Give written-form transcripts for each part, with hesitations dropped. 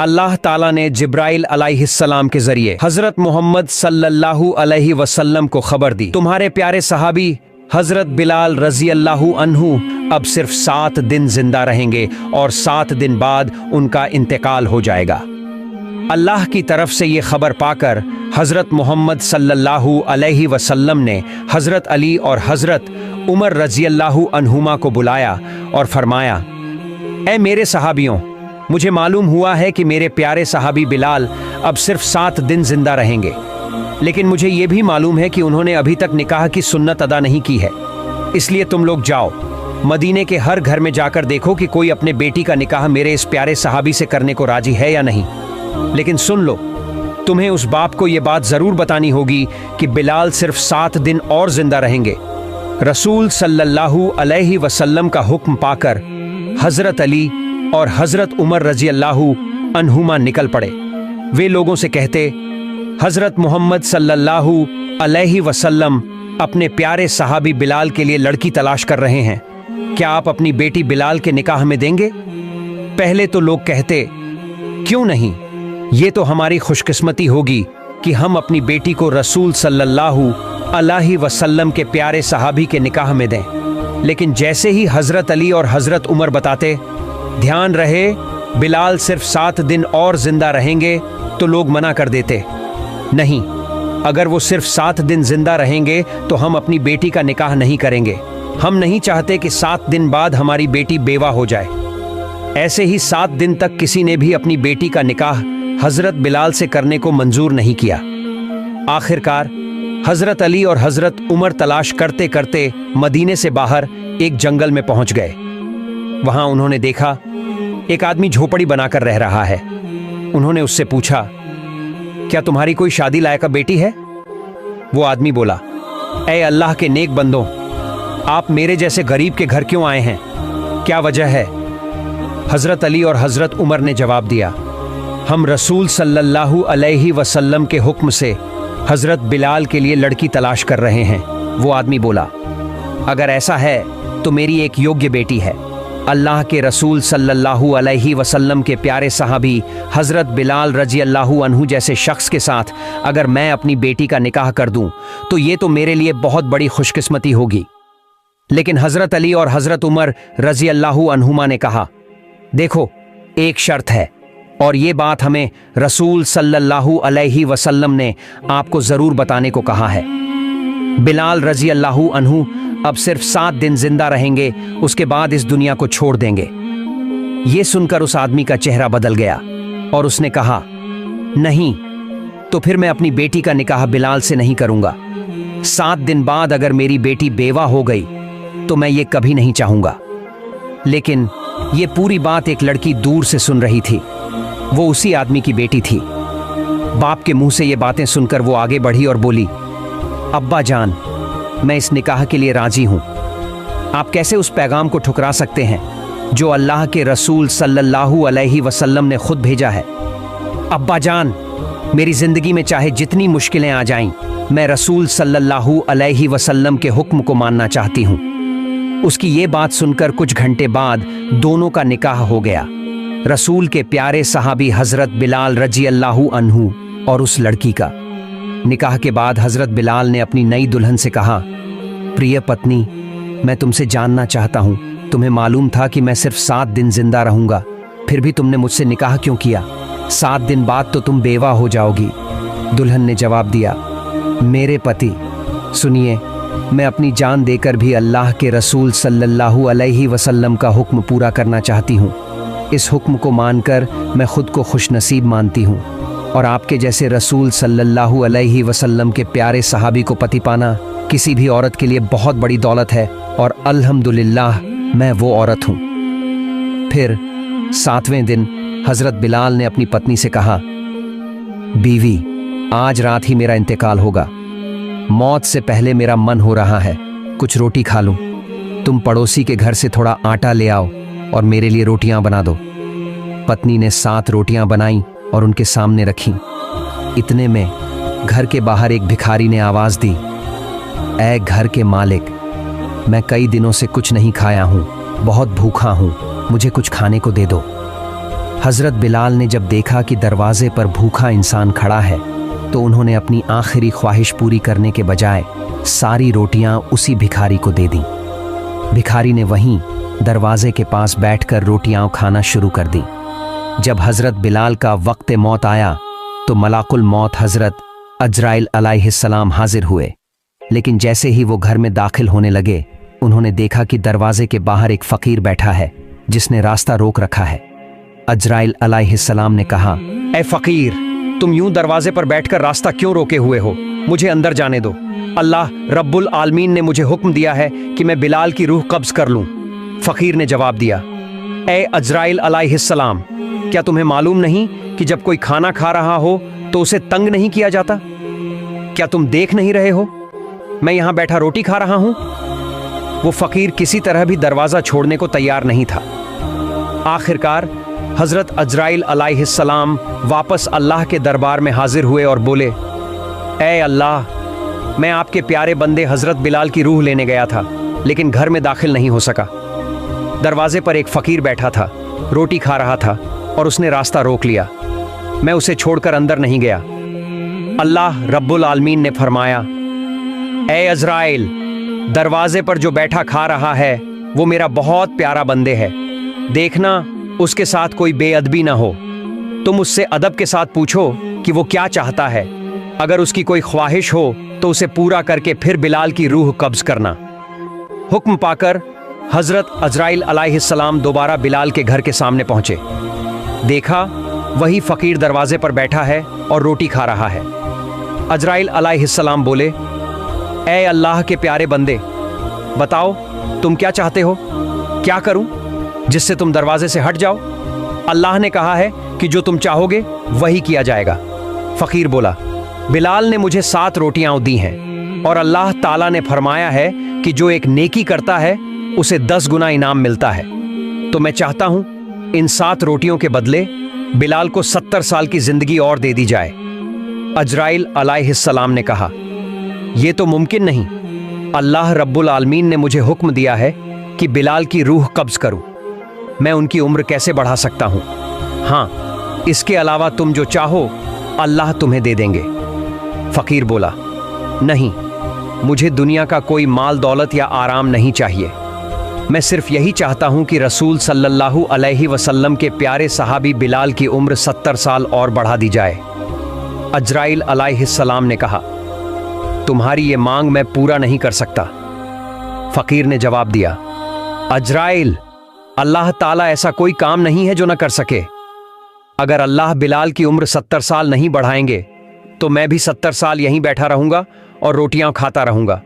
अल्लाह ताला ने जिब्राइल अलैहिस्सलाम के जरिए हजरत मोहम्मद सल्लल्लाहु अलैहि वसल्लम को खबर दी, तुम्हारे प्यारे सहाबी हजरत बिलाल रजी अल्लाहु अन्हु अब सिर्फ 7 दिन जिंदा रहेंगे और 7 दिन बाद उनका इंतकाल हो जाएगा। अल्लाह की तरफ से ये खबर पाकर हजरत मोहम्मद सल्लल्लाहु अलैहि वसल्लम ने हजरत अली और हजरत उमर रजी अल्लाहु अन्हुमा को बुलाया और फरमाया, ऐ मेरे सहाबियों, मुझे मालूम हुआ है कि मेरे प्यारे सहाबी बिलाल अब सिर्फ 7 दिन जिंदा रहेंगे, लेकिन मुझे ये भी मालूम है कि उन्होंने अभी तक निकाह की सुन्नत अदा नहीं की है। इसलिए तुम लोग जाओ, मदीने के हर घर में जाकर देखो कि कोई अपने बेटी का निकाह मेरे इस प्यारे सहाबी से करने को राजी है या नहीं। लेकिन सुन लो, तुम्हें उस बाप को यह बात जरूर बतानी होगी कि बिलाल सिर्फ 7 दिन और जिंदा रहेंगे। रसूल सल्लल्लाहु अलैहि वसल्लम का हुक्म पाकर हजरत अली और हजरत उमर रजी अल्लाहु अन्हुमा निकल पड़े। वे लोगों से कहते, हजरत मोहम्मद सल्लल्लाहु अलैहि वसल्लम अपने प्यारे सहाबी बिलाल के लिए लड़की तलाश कर रहे हैं, क्या आप अपनी बेटी बिलाल के निकाह में देंगे? पहले तो लोग कहते, क्यों नहीं, ये तो हमारी खुशकिस्मती होगी कि हम अपनी बेटी को रसूल सल्लल्लाहु अलैहि वसल्लम के प्यारे सहाबी के निकाह में दें। लेकिन जैसे ही हजरत अली और हजरत उमर बताते, ध्यान रहे बिलाल सिर्फ 7 दिन और जिंदा रहेंगे, तो लोग मना कर देते, नहीं, अगर वो सिर्फ 7 दिन जिंदा रहेंगे तो हम अपनी बेटी का निकाह नहीं करेंगे। हम नहीं चाहते कि 7 दिन बाद हमारी बेटी बेवा हो जाए। ऐसे ही 7 दिन तक किसी ने भी अपनी बेटी का निकाह हजरत बिलाल से करने को मंजूर नहीं किया। आखिरकार हजरत अली और हजरत उमर तलाश करते करते मदीने से बाहर एक जंगल में पहुंच गए। वहां उन्होंने देखा एक आदमी झोपड़ी बनाकर रह रहा है। उन्होंने उससे पूछा, क्या तुम्हारी कोई शादी लायका बेटी है? वो आदमी बोला, ऐ अल्लाह के नेक बंदों, आप मेरे जैसे गरीब के घर क्यों आए हैं? क्या वजह है? हजरत अली और हजरत उमर ने जवाब दिया, हम रसूल सल्लल्लाहु अलैहि वसल्लम के हुक्म से हजरत बिलाल के लिए लड़की तलाश कर रहे हैं। वो आदमी बोला, अगर ऐसा है तो मेरी एक योग्य बेटी है। अल्लाह के रसूल सल्लल्लाहु अलैहि वसल्लम के प्यारे सहाबी हजरत बिलाल रजी अल्लाहु अन्हु जैसे शख्स के साथ अगर मैं अपनी बेटी का निकाह कर दूं तो ये तो मेरे लिए बहुत बड़ी खुशकिस्मती होगी। लेकिन हजरत अली और हजरत उमर रजी अल्लाहु अन्हुमा ने कहा, देखो, एक शर्त है और ये बात हमें रसूल सल्लल्लाहु अलैहि वसल्लम ने आपको जरूर बताने को कहा है। बिलाल रजी अल्लाहु अन्हु अब सिर्फ 7 दिन जिंदा रहेंगे, उसके बाद इस दुनिया को छोड़ देंगे। ये सुनकर उस आदमी का चेहरा बदल गया और उसने कहा, नहीं, तो फिर मैं अपनी बेटी का निकाह बिलाल से नहीं करूंगा। 7 दिन बाद अगर मेरी बेटी बेवा हो गई तो मैं ये कभी नहीं चाहूंगा। लेकिन ये पूरी बात एक लड़की दूर से सुन रही थी। वो उसी आदमी की बेटी थी। बाप के मुंह से ये बातें सुनकर वो आगे बढ़ी और बोली, अब्बा जान, मैं इस निकाह के लिए राजी हूं। आप कैसे उस पैगाम को ठुकरा सकते हैं जो अल्लाह के रसूल सल्लल्लाहु अलैहि वसल्लम ने खुद भेजा है? अब्बा जान, मेरी जिंदगी में चाहे जितनी मुश्किलें आ जाएं, मैं रसूल सल्लल्लाहु अलैहि वसल्लम के हुक्म को मानना चाहती हूं। उसकी ये बात सुनकर कुछ घंटे बाद दोनों का निकाह हो गया। रसूल के प्यारे सहाबी हजरत बिलाल रजी अल्लाहु अन्हु और उस लड़की का। निकाह के बाद हजरत बिलाल ने अपनी नई दुल्हन से कहा, प्रिय पत्नी, मैं तुमसे जानना चाहता हूं, तुम्हें मालूम था कि मैं सिर्फ 7 दिन जिंदा रहूंगा, फिर भी तुमने मुझसे निकाह क्यों किया? 7 दिन बाद तो तुम बेवा हो जाओगी। दुल्हन ने जवाब दिया, मेरे पति, सुनिए, मैं अपनी जान देकर भी अल्लाह के रसूल सल्लल्लाहु अलैहि वसल्लम का हुक्म पूरा करना चाहती हूँ। इस हुक्म को मानकर मैं खुद को खुशनसीब मानती हूँ और आपके जैसे रसूल सल्लल्लाहु अलैहि वसल्लम के प्यारे सहाबी को पति पाना किसी भी औरत के लिए बहुत बड़ी दौलत है और अल्हम्दुलिल्लाह मैं वो औरत हूँ। फिर 7वें दिन हजरत बिलाल ने अपनी पत्नी से कहा, बीवी, आज रात ही मेरा इंतकाल होगा। मौत से पहले मेरा मन हो रहा है कुछ रोटी खा लूं। तुम पड़ोसी के घर से थोड़ा आटा ले आओ और मेरे लिए रोटियां बना दो। पत्नी ने 7 रोटियां बनाई और उनके सामने रखी। इतने में घर के बाहर एक भिखारी ने आवाज दी, ऐ घर के मालिक, मैं कई दिनों से कुछ नहीं खाया हूं, बहुत भूखा हूं, मुझे कुछ खाने को दे दो। हजरत बिलाल ने जब देखा कि दरवाजे पर भूखा इंसान खड़ा है तो उन्होंने अपनी आखिरी ख्वाहिश पूरी करने के बजाय सारी रोटियां उसी भिखारी को दे दी। भिखारी ने वहीं दरवाजे के पास बैठकर रोटियां खाना शुरू कर दी। जब हजरत बिलाल का वक्त मौत आया तो मलाकुल मौत हजरत अजराइल अलैहिस्सलाम हाजिर हुए, लेकिन जैसे ही वो घर में दाखिल होने लगे उन्होंने देखा कि दरवाजे के बाहर एक फकीर बैठा है जिसने रास्ता रोक रखा है। अजराइल अलैहिस्सलाम ने कहा, ए फकीर, तुम यूं दरवाजे पर बैठकर रास्ता क्यों रोके हुए हो? मुझे अंदर जाने दो। अल्लाह रब्बुल आलमीन ने मुझे हुक्म दिया है कि मैं बिलाल की रूह कब्ज कर लूं। फकीर ने जवाब दिया, ए अजराइल अलैहिस्सलाम, क्या तुम्हें मालूम नहीं कि जब कोई खाना खा रहा हो तो उसे तंग नहीं किया जाता? क्या तुम देख नहीं रहे हो मैं यहां बैठा रोटी खा रहा हूं? वो फकीर किसी तरह भी दरवाजा छोड़ने को तैयार नहीं था। आखिरकार हजरत अजराइल अलैहिस्सलाम वापस अल्लाह के दरबार में हाजिर हुए और बोले, ए अल्लाह, मैं आपके प्यारे बंदे हजरत बिलाल की रूह लेने गया था लेकिन घर में दाखिल नहीं हो सका। दरवाजे पर एक फकीर बैठा था, रोटी खा रहा था और उसने रास्ता रोक लिया। मैं उसे छोड़कर अंदर नहीं गया। अल्लाह रब्बुल आलमीन ने फरमाया, ए अजराइल, दरवाजे पर जो बैठा खा रहा है वो मेरा बहुत प्यारा बंदे है। देखना उसके साथ कोई बेअदबी ना हो। तुम उससे अदब के साथ पूछो कि वो क्या चाहता है। अगर उसकी कोई ख्वाहिश हो तो उसे पूरा करके फिर बिलाल की रूह कब्ज करना। हुक्म पाकर हजरत अजराइल अलैहिस्सलाम दोबारा बिलाल के घर के सामने पहुंचे। देखा वही फकीर दरवाजे पर बैठा है और रोटी खा रहा है। अजराइल अलैहिस्सलाम बोले, ए अल्लाह के प्यारे बंदे, बताओ तुम क्या चाहते हो? क्या करूं जिससे तुम दरवाजे से हट जाओ? अल्लाह ने कहा है कि जो तुम चाहोगे वही किया जाएगा। फकीर बोला, बिलाल ने मुझे 7 रोटियां दी हैं और अल्लाह ताला ने फरमाया है कि जो एक नेकी करता है उसे 10 गुना इनाम मिलता है। तो मैं चाहता हूं इन 7 रोटियों के बदले बिलाल को 70 साल की जिंदगी और दे दी जाए। अजराइल अलैहिस्सलाम ने कहा, यह तो मुमकिन नहीं। अल्लाह रब्बुल आलमीन ने मुझे हुक्म दिया है कि बिलाल की रूह कब्ज करूं। मैं उनकी उम्र कैसे बढ़ा सकता हूं? हाँ, इसके अलावा तुम जो चाहो अल्लाह तुम्हें दे देंगे। फकीर बोला, नहीं, मुझे दुनिया का कोई माल दौलत या आराम नहीं चाहिए। मैं सिर्फ यही चाहता हूं कि रसूल सल्लल्लाहु अलैहि वसल्लम के प्यारे सहाबी बिलाल की उम्र 70 साल और बढ़ा दी जाए। अजराइल अलैहिस्सलाम ने कहा, तुम्हारी ये मांग मैं पूरा नहीं कर सकता। फकीर ने जवाब दिया, अजराइल, अल्लाह ताला ऐसा कोई काम नहीं है जो न कर सके। अगर अल्लाह बिलाल की उम्र 70 साल नहीं बढ़ाएंगे तो मैं भी 70 साल यहीं बैठा रहूंगा और रोटियां खाता रहूंगा।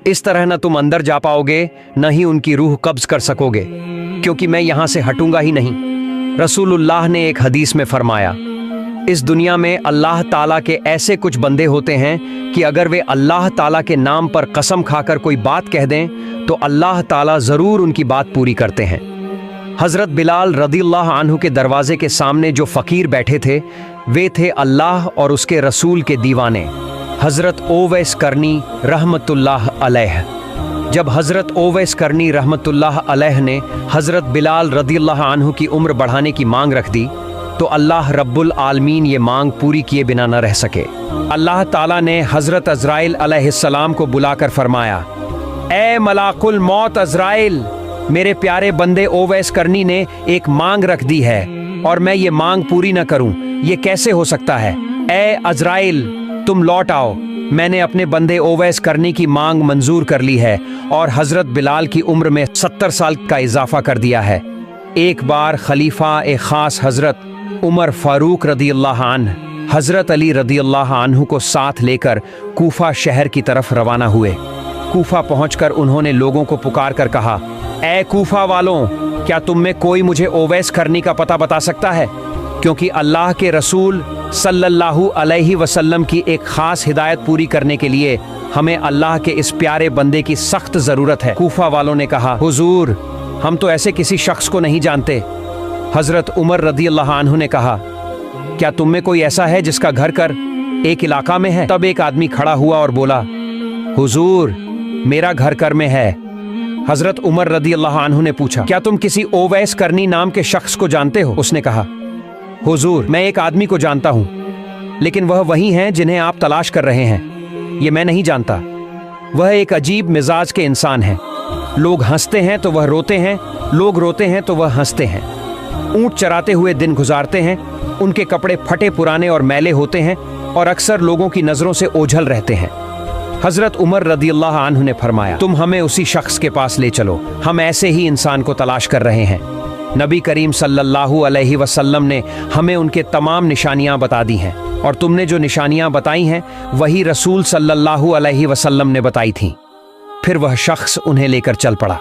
इस तरह न तुम अंदर जा पाओगे न ही उनकी रूह कब्ज कर सकोगे, क्योंकि मैं यहां से हटूंगा ही नहीं। रसूलुल्लाह ने एक हदीस में फरमाया, इस दुनिया में अल्लाह ताला के ऐसे कुछ बंदे होते हैं कि अगर वे अल्लाह ताला के नाम पर कसम खाकर कोई बात कह दें तो अल्लाह ताला जरूर उनकी बात पूरी करते हैं। हजरत बिलाल रदियल्लाहु अन्हु के दरवाजे के सामने जो फकीर बैठे थे वे थे अल्लाह और उसके रसूल के दीवाने हजरत ओवैस करनी रहमतुल्लाह अलैह। जब हजरत ओवैस करनी रहमतुल्लाह अलैह ने हजरत बिलाल रदियल्लाहु अन्हु की उम्र बढ़ाने की मांग रख दी तो अल्लाह रब्बुल आलमीन ये मांग पूरी किए बिना न रह सके। अल्लाह ताला ने हजरत अजराइल अलैहिस्सलाम को बुलाकर फरमाया, ए मलाकुल मौत अजराइल, मेरे प्यारे बंदे ओवैस करनी ने एक मांग रख दी है और मैं ये मांग पूरी न करूं, ये कैसे हो सकता है? ए अजराइल, तुम लौट आओ। मैंने अपने बंदे ओवैस करनी की मांग मंजूर कर ली है और हजरत बिलाल की उम्र में 70 साल का इजाफा कर दिया है। एक बार खलीफा ए खास हजरत उमर फारूक रदियल्लाहु अन्हु हजरत अली रदियल्लाहु अन्हु को साथ लेकर कूफा शहर की तरफ रवाना हुए। कूफा पहुंचकर उन्होंने लोगों को पुकार कर कहा, ए कूफा वालों, क्या तुम में कोई मुझे ओवैस करनी का पता बता सकता है? क्योंकि अल्लाह के रसूल सल्लल्लाहु अलैहि वसल्लम की एक खास हिदायत पूरी करने के लिए हमें अल्लाह के इस प्यारे बंदे की सख्त जरूरत है। कूफा वालों ने कहा, हुजूर, हम तो ऐसे किसी शख्स को नहीं जानते। हजरत उमर रदियल्लाहु अन्हु ने कहा, क्या तुम में कोई ऐसा है जिसका घर कर एक इलाका में है? तब एक आदमी खड़ा हुआ और बोला, हुजूर, मेरा घर कर में है। हजरत उमर रदियल्लाहु अन्हु ने पूछा, क्या तुम किसी ओवैस करनी नाम के शख्स को जानते हो? उसने कहा, हुजूर, मैं एक आदमी को जानता हूँ, लेकिन वह वही हैं जिन्हें आप तलाश कर रहे हैं। ये मैं नहीं जानता। वह एक अजीब मिजाज के इंसान हैं। लोग हंसते हैं तो वह रोते हैं, लोग रोते हैं तो वह हंसते हैं। ऊंट चराते हुए दिन गुजारते हैं। उनके कपड़े फटे पुराने और मैले होते हैं और अक्सर लोगों की नजरों से ओझल रहते हैं। हजरत उमर रदियल्लाहु अन्हु ने फरमाया, तुम हमें उसी शख्स के पास ले चलो, हम ऐसे ही इंसान को तलाश कर रहे हैं। नबी करीम सल्लल्लाहु अलैहि वसल्लम ने हमें उनके तमाम निशानियां बता दी हैं, और तुमने जो निशानियां बताई हैं वही रसूल सल्लल्लाहु अलैहि वसल्लम ने बताई थीं। फिर वह शख्स उन्हें लेकर चल पड़ा।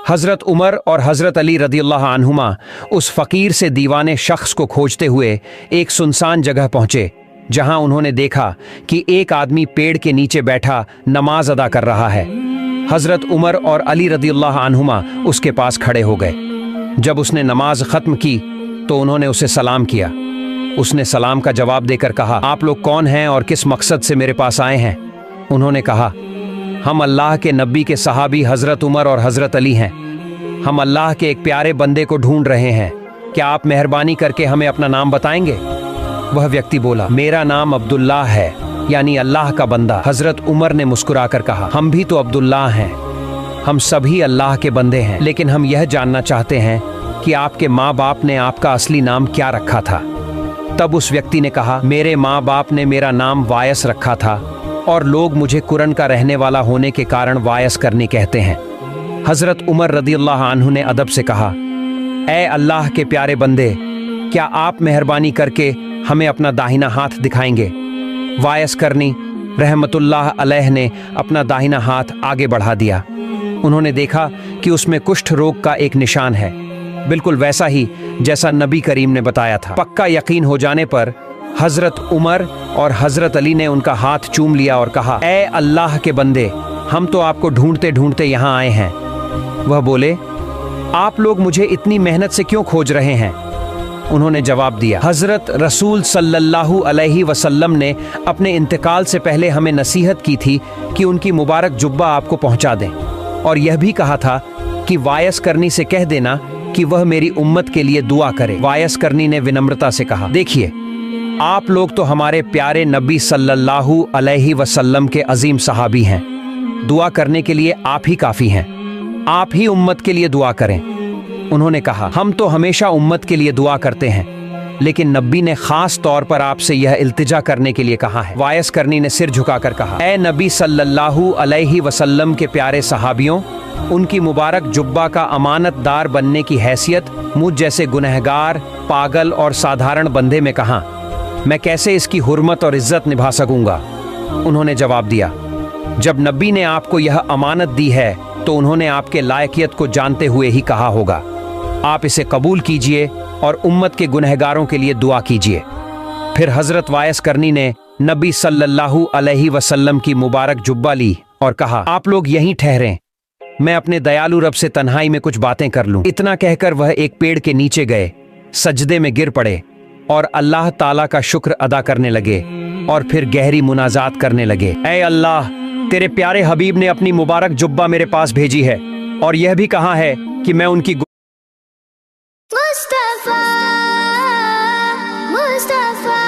हजरत उमर और हजरत अली रदियल्लाहु अन्हुमा उस फकीर से दीवाने शख्स को खोजते हुए एक सुनसान जगह पहुंचे, जहां उन्होंने देखा कि एक आदमी पेड़ के नीचे बैठा नमाज अदा कर रहा है। हजरत उमर और अली रदियल्लाहु अन्हुमा उसके पास खड़े हो गए। जब उसने नमाज खत्म की तो उन्होंने उसे सलाम किया। उसने सलाम का जवाब देकर कहा, आप लोग कौन हैं और किस मकसद से मेरे पास आए हैं? उन्होंने कहा, हम अल्लाह के नबी के सहाबी हजरत उमर और हजरत अली हैं। हम अल्लाह के एक प्यारे बंदे को ढूंढ रहे हैं। क्या आप मेहरबानी करके हमें अपना नाम बताएंगे? वह व्यक्ति बोला, मेरा नाम अब्दुल्लाह है, यानी अल्लाह का बंदा। हजरत उमर ने मुस्कुराकर कहा, हम भी तो अब्दुल्लाह हैं। हम सभी अल्लाह के बंदे हैं, लेकिन हम यह जानना चाहते हैं कि आपके माँ बाप ने आपका असली नाम क्या रखा था। तब उस व्यक्ति ने कहा, मेरे माँ बाप ने मेरा नाम वायस रखा था, और लोग मुझे कुरन का रहने वाला होने के कारण वायस करनी कहते हैं। हजरत उमर रदियल्लाहु अन्हु ने अदब से कहा, ए अल्लाह के प्यारे बंदे, क्या आप मेहरबानी करके हमें अपना दाहिना हाथ दिखाएंगे? वायस करनी रहमतुल्लाह अलैह ने अपना दाहिना हाथ आगे बढ़ा दिया। उन्होंने देखा कि उसमें कुष्ठ रोग का एक निशान है, बिल्कुल वैसा ही जैसा नबी करीम ने बताया था। पक्का यकीन हो जाने पर हजरत उमर और हजरत अली ने उनका हाथ चूम लिया और कहा, ए अल्लाह के बंदे, हम तो आपको ढूंढते ढूंढते यहाँ आए हैं। वह बोले, आप लोग मुझे इतनी मेहनत से क्यों खोज रहे हैं? उन्होंने जवाब दिया, हजरत रसूल सल्लल्लाहु अलैहि वसल्लम ने अपने इंतकाल से पहले हमें नसीहत की थी कि उनकी मुबारक जुब्बा आपको पहुंचा दें, और यह भी कहा था कि वायस करनी से कह देना कि वह मेरी उम्मत के लिए दुआ करे। वायस करनी ने विनम्रता से कहा, देखिए, आप लोग तो हमारे प्यारे नबी सल्लल्लाहु अलैहि वसल्लम के अजीम सहाबी हैं। दुआ करने के लिए आप ही काफी हैं। आप ही उम्मत के लिए दुआ करें। उन्होंने कहा, हम तो हमेशा उम्मत के लिए दुआ करते हैं, लेकिन नबी ने खास तौर पर आपसे यह इल्तिजा करने के लिए कहा है। वायस करनी ने सिर झुकाकर कहा, ए नबी सल्लल्लाहु अलैहि वसल्लम के प्यारे सहाबियों, उनकी मुबारक जुब्बा का अमानतदार बनने की हैसियत मुझ जैसे गुनहगार, पागल और साधारण बंदे में कहाँ? मैं कैसे इसकी हुर्मत और इज्जत निभा सकूंगा? उन्होंने जवाब दिया, जब नबी ने आपको यह अमानत दी है तो उन्होंने आपके लायकियत को जानते हुए ही कहा होगा। आप इसे कबूल कीजिए और उम्मत के गुनहगारों के लिए दुआ कीजिए। फिर हजरत वायस करनी ने नबी सल्लल्लाहु अलैहि वसल्लम की मुबारक जुब्बा ली और कहा, आप लोग यहीं ठहरें, मैं अपने दयालु रब से तन्हाई में कुछ बातें कर लूं। इतना कहकर वह एक पेड़ के नीचे गए, सजदे में गिर पड़े और अल्लाह ताला का शुक्र अदा करने लगे, और फिर गहरी मुनाजात करने लगे। ऐ अल्लाह, तेरे प्यारे हबीब ने अपनी मुबारक जुब्बा मेरे पास भेजी है, और यह भी कहा है कि मैं उनकी मुस्तफा, मुस्तफा।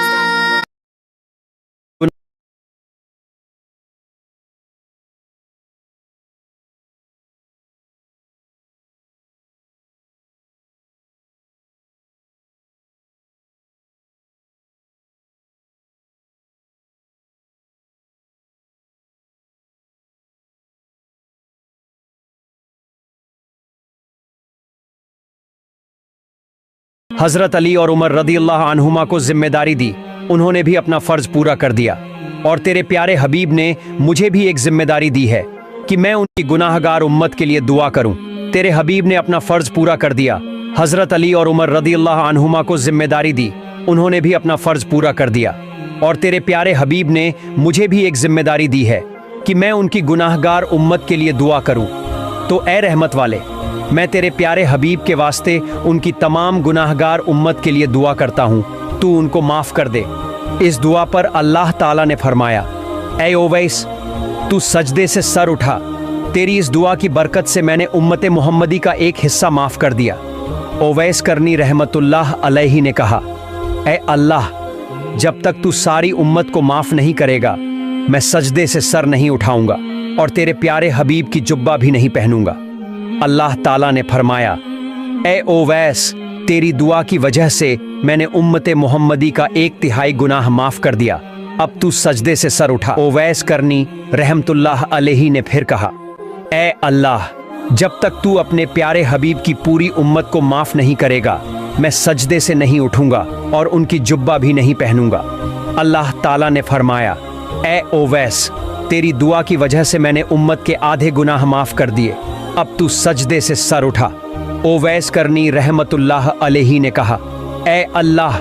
हजरत अली और उमर रदियल्लाहु अन्हुमा को जिम्मेदारी दी। उन्होंने भी अपना फर्ज पूरा कर दिया, और तेरे प्यारे हबीब ने मुझे भी एक जिम्मेदारी दी है कि मैं उनकी गुनाहगार उम्मत के लिए दुआ करूं। तेरे हबीब ने अपना फर्ज पूरा कर दिया। हजरत अली और उमर रदियल्लाहु अन्हुमा को जिम्मेदारी दी। उन्होंने भी अपना फर्ज पूरा कर दिया, और तेरे प्यारे हबीब ने मुझे भी एक जिम्मेदारी दी है कि मैं उनकी गुनाहगार उम्मत के लिए दुआ करूं। तो ए रहमत वाले, मैं तेरे प्यारे हबीब के वास्ते उनकी तमाम गुनाहगार उम्मत के लिए दुआ करता हूँ, तू उनको माफ़ कर दे। इस दुआ पर अल्लाह ताला ने फरमाया, ऐ ओवैस, तू सजदे से सर उठा, तेरी इस दुआ की बरकत से मैंने उम्मत मोहम्मदी का एक हिस्सा माफ़ कर दिया। ओवैस करनी रहमतुल्लाह अलैहि ने कहा, ए अल्लाह, जब तक तू सारी उम्मत को माफ नहीं करेगा मैं सजदे से सर नहीं उठाऊंगा और तेरे प्यारे हबीब की जुब्बा भी नहीं पहनूंगा। अल्लाह ताला ने फरमाया, ए ओवैस, तेरी दुआ की वजह से मैंने उम्मत मोहम्मदी का 1/3 गुनाह माफ कर दिया, अब तू सजदे से सर उठा। ओवैस करनी रहमतुल्लाह अलैहि ने फिर कहा, ए अल्लाह, जब तक तू अपने प्यारे हबीब की पूरी उम्मत को माफ नहीं करेगा मैं सजदे से नहीं उठूंगा और उनकी जुब्बा भी नहीं पहनूंगा। अल्लाह ताला ने फरमाया, ए ओवैस, तेरी दुआ की वजह से मैंने उम्मत के आधे गुनाह माफ कर दिए, अब तू सजदे से सर उठा। ओवैस करनी रहमतुल्लाह अलैहि ने कहा, ए अल्लाह,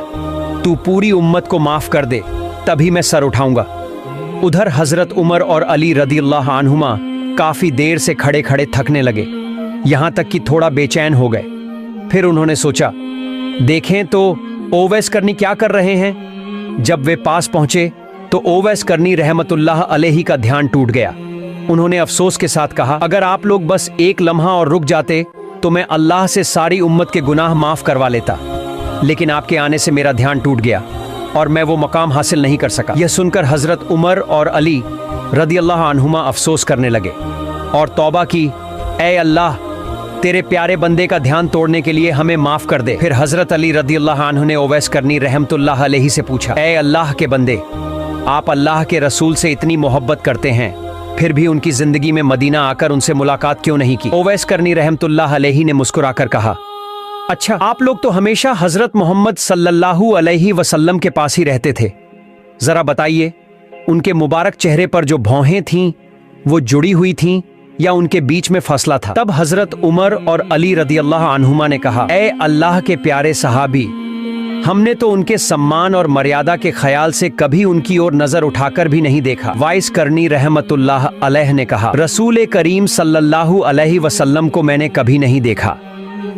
तू पूरी उम्मत को माफ कर दे तभी मैं सर उठाऊंगा। उधर हजरत उमर और अली रदियल्लाहु अन्हुमा काफी देर से खड़े खड़े थकने लगे, यहां तक कि थोड़ा बेचैन हो गए। फिर उन्होंने सोचा, देखें तो ओवैस करनी क्या कर रहे हैं। जब वे पास पहुंचे तो ओवैस करनी रहमतुल्लाह अलैहि का ध्यान टूट गया। उन्होंने अफसोस के साथ कहा, अगर आप लोग बस एक लम्हा और रुक जाते तो मैं अल्लाह से सारी उम्मत के गुनाह माफ करवा लेता, लेकिन आपके आने से मेरा ध्यान टूट गया और मैं वो मकाम हासिल नहीं कर सका। यह सुनकर हजरत उमर और अली रदियल्लाहु अन्हुमा अफसोस करने लगे और तौबा की, ए अल्लाह, तेरे प्यारे बंदे का ध्यान तोड़ने के लिए हमें माफ कर दे। फिर हजरत अली रदियल्लाहु अन्हु ने ओवैस करनी रहमतुल्लाह अलैहि से पूछा, ए अल्लाह के बंदे, आप अल्लाह के रसूल से इतनी मोहब्बत करते हैं, फिर भी उनकी जिंदगी में मदीना आकर उनसे मुलाकात क्यों नहीं की। ओवैस करनी रहमतुल्लाह अलैहि ने मुस्कुराकर कहा, अच्छा, आप लोग तो हमेशा हजरत मोहम्मद सल्लल्लाहु अलैहि वसल्लम के पास ही रहते थे, जरा बताइए उनके मुबारक चेहरे पर जो भौहें थीं वो जुड़ी हुई थीं या उनके बीच में फसला था। तब हजरत उमर और अली रदियल्लाहु अन्हुमा ने कहा, ए अल्लाह के प्यारे सहाबी, हमने तो उनके सम्मान और मर्यादा के ख्याल से कभी उनकी ओर नजर उठाकर भी नहीं देखा। वाइस करनी रहमतुल्लाह अलैह ने कहा, रसूल करीम सल्लल्लाहु अलैहि वसल्लम को मैंने कभी नहीं देखा,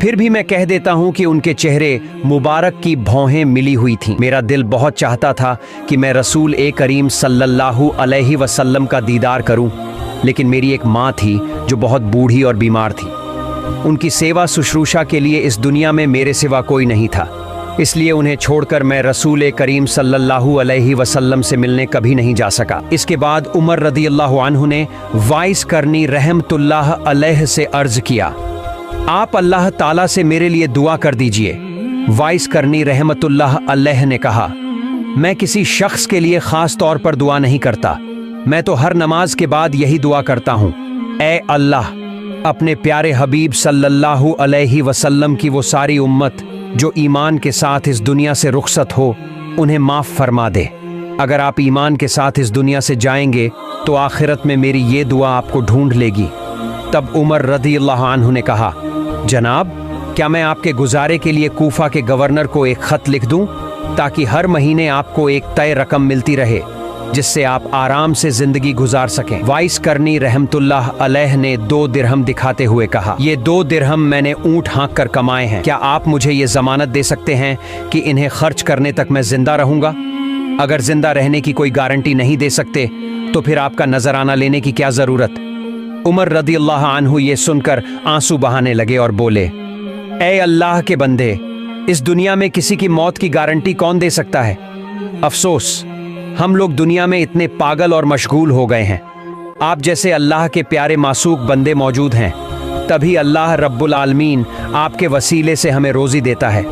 फिर भी मैं कह देता हूँ कि उनके चेहरे मुबारक की भौहें मिली हुई थीं। मेरा दिल बहुत चाहता था कि मैं रसूल करीम सल्लल्लाहु अलैहि वसल्लम का दीदार करूं, लेकिन मेरी एक माँ थी जो बहुत बूढ़ी और बीमार थी। उनकी सेवा शुश्रूषा के लिए इस दुनिया में मेरे सिवा कोई नहीं था, इसलिए उन्हें छोड़कर मैं रसूल करीम सल्लल्लाहु अलैहि वसल्लम से मिलने कभी नहीं जा सका। इसके बाद उमर रदियल्लाहु अन्हु ने वाइस करनी रहमतुल्लाह अलैह से अर्ज किया, आप अल्लाह ताला से मेरे लिए दुआ कर दीजिए। वाइस करनी रहमतुल्लाह अलैह ने कहा, मैं किसी शख्स के लिए खास तौर पर दुआ नहीं करता, मैं तो हर नमाज के बाद यही दुआ करता हूँ, ए अल्लाह, अपने प्यारे हबीब सल्लल्लाहु अलैहि वसल्लम की वो सारी उम्मत जो ईमान के साथ इस दुनिया से रुखसत हो उन्हें माफ फरमा दे। अगर आप ईमान के साथ इस दुनिया से जाएंगे तो आखिरत में मेरी ये दुआ आपको ढूंढ लेगी। तब उमर रदियल्लाहु अन्हु ने कहा, जनाब, क्या मैं आपके गुजारे के लिए कूफा के गवर्नर को एक खत लिख दूं ताकि हर महीने आपको एक तय रकम मिलती रहे जिससे आप आराम से जिंदगी गुजार सकें। वाइस करनी रहमतुल्लाह अलैह ने 2 दिरहम दिखाते हुए कहा, ये 2 दिरहम मैंने ऊंट हाँक कर कमाए हैं, क्या आप मुझे ये जमानत दे सकते हैं कि इन्हें खर्च करने तक मैं जिंदा रहूंगा। अगर जिंदा रहने की कोई गारंटी नहीं दे सकते तो फिर आपका नजराना लेने की क्या जरूरत। उमर रदियल्लाहु अन्हु ये सुनकर आंसू बहाने लगे और बोले, ए अल्लाह के बंदे, इस दुनिया में किसी की मौत की गारंटी कौन दे सकता है। अफसोस, हम लोग दुनिया में इतने पागल और मशगूल हो गए हैं। आप जैसे अल्लाह के प्यारे मासूक बंदे मौजूद हैं, तभी अल्लाह रब्बुल आलमीन आपके वसीले से हमें रोजी देता है।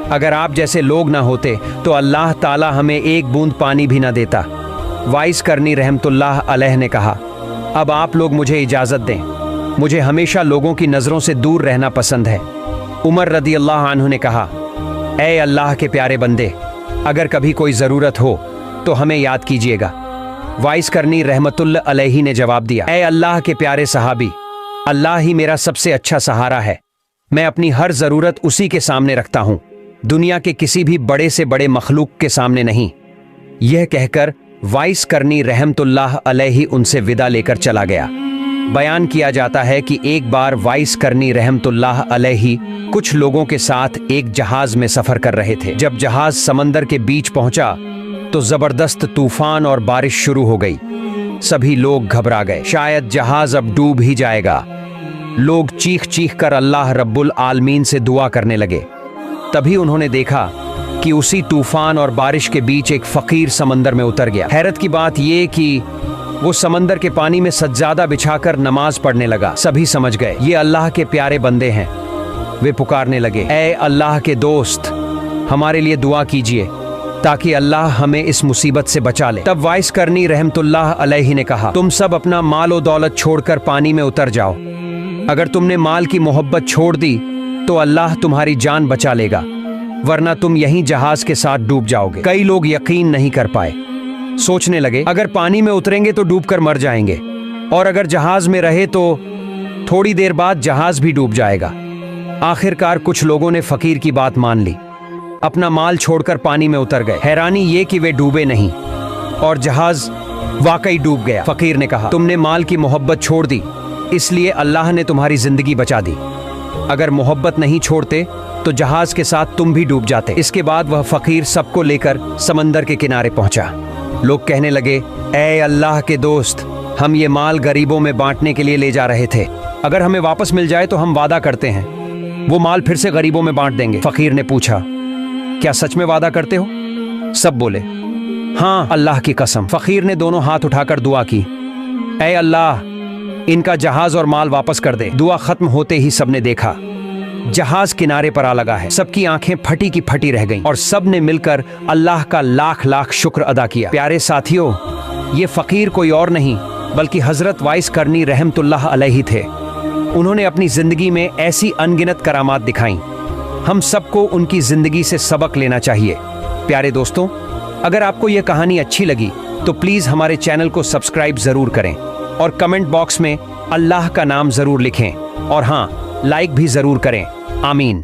अगर आप जैसे लोग ना होते तो अल्लाह ताला हमें एक बूंद पानी भी ना देता। वाइस करनी रहमतुल्लाह अलैह ने कहा, अब आप लोग मुझे इजाज़त दें, मुझे हमेशा लोगों की नज़रों से दूर रहना पसंद है। उमर रदियल्लाहु अन्हु ने कहा, ए अल्लाह के प्यारे बंदे, अगर कभी कोई ज़रूरत हो तो हमें याद कीजिएगा। वाइस करनी रहमतुल्लाह अलैहि ने जवाब दिया, ए अल्लाह के प्यारे सहाबी, अल्लाह ही मेरा सबसे अच्छा सहारा है, मैं अपनी हर ज़रूरत उसी के सामने रखता हूँ, दुनिया के किसी भी बड़े से बड़े मखलूक के सामने नहीं। यह कहकर वाइस करनी रहमतुल्लाह अलैहि उनसे विदा लेकर चला गया। बयान किया जाता है कि एक बार वाइस करनी रहमतुल्लाह अलैहि कुछ लोगों के साथ एक जहाज में सफर कर रहे थे। जब जहाज समंदर के बीच पहुंचा तो जबरदस्त तूफान और बारिश शुरू हो गई। सभी लोग घबरा गए, शायद जहाज अब डूब ही जाएगा। लोग चीख चीख कर अल्लाह रब्बुल आलमीन से दुआ करने लगे। तभी उन्होंने देखा कि उसी तूफान और बारिश के बीच एक फकीर समंदर में उतर गया। हैरत की बात यह कि वो समंदर के पानी में सज्जादा बिछाकर नमाज पढ़ने लगा। सभी समझ गए ये अल्लाह के प्यारे बंदे हैं। वे पुकारने लगे, ऐ अल्लाह के दोस्त, हमारे लिए दुआ कीजिए ताकि अल्लाह हमें इस मुसीबत से बचा ले। तब वाइस करनी रहमतुल्लाह अलैहि ने कहा, तुम सब अपना माल और दौलत छोड़कर पानी में उतर जाओ। अगर तुमने माल की मोहब्बत छोड़ दी तो अल्लाह तुम्हारी जान बचा लेगा, वरना तुम यहीं जहाज के साथ डूब जाओगे। कई लोग यकीन नहीं कर पाए। सोचने लगे अगर पानी में उतरेंगे तो डूबकर मर जाएंगे, और अगर जहाज में रहे तो थोड़ी देर बाद जहाज भी डूब जाएगा। आखिरकार कुछ लोगों ने फकीर की बात मान ली, अपना माल छोड़कर पानी में उतर गए। हैरानी ये कि वे डूबे नहीं और जहाज वाकई डूब गया। फकीर ने कहा, तुमने माल की मोहब्बत छोड़ दी, इसलिए अल्लाह ने तुम्हारी जिंदगी बचा दी। अगर मोहब्बत नहीं छोड़ते तो जहाज के साथ तुम भी डूब जाते। इसके बाद वह फकीर सबको लेकर समंदर के किनारे पहुंचा। लोग कहने लगे, ऐ अल्लाह के दोस्त, हम ये माल गरीबों में बांटने के लिए ले जा रहे थे। अगर हमें वापस मिल जाए तो हम वादा करते हैं वो माल फिर से गरीबों में बांट देंगे। फकीर ने पूछा, क्या सच में वादा करते हो? सब बोले, हाँ अल्लाह की कसम। फकीर ने दोनों हाथ उठाकर दुआ की, ऐ अल्लाह, इनका जहाज और माल वापस कर दे। दुआ खत्म होते ही सबने देखा जहाज किनारे पर आ लगा है। सबकी आंखें फटी की फटी रह गईं और सब ने मिलकर अल्लाह का लाख लाख शुक्र अदा किया। प्यारे साथियों, ये फकीर कोई और नहीं बल्कि हजरत वाइस करनी रहमतुल्लाह अलैहि थे। उन्होंने अपनी जिंदगी में ऐसी अनगिनत करामात दिखाई। हम सबको उनकी जिंदगी से सबक लेना चाहिए। प्यारे दोस्तों, अगर आपको यह कहानी अच्छी लगी तो प्लीज हमारे चैनल को सब्सक्राइब जरूर करें और कमेंट बॉक्स में अल्लाह का नाम जरूर लिखें, और हाँ, लाइक भी जरूर करें। आमीन।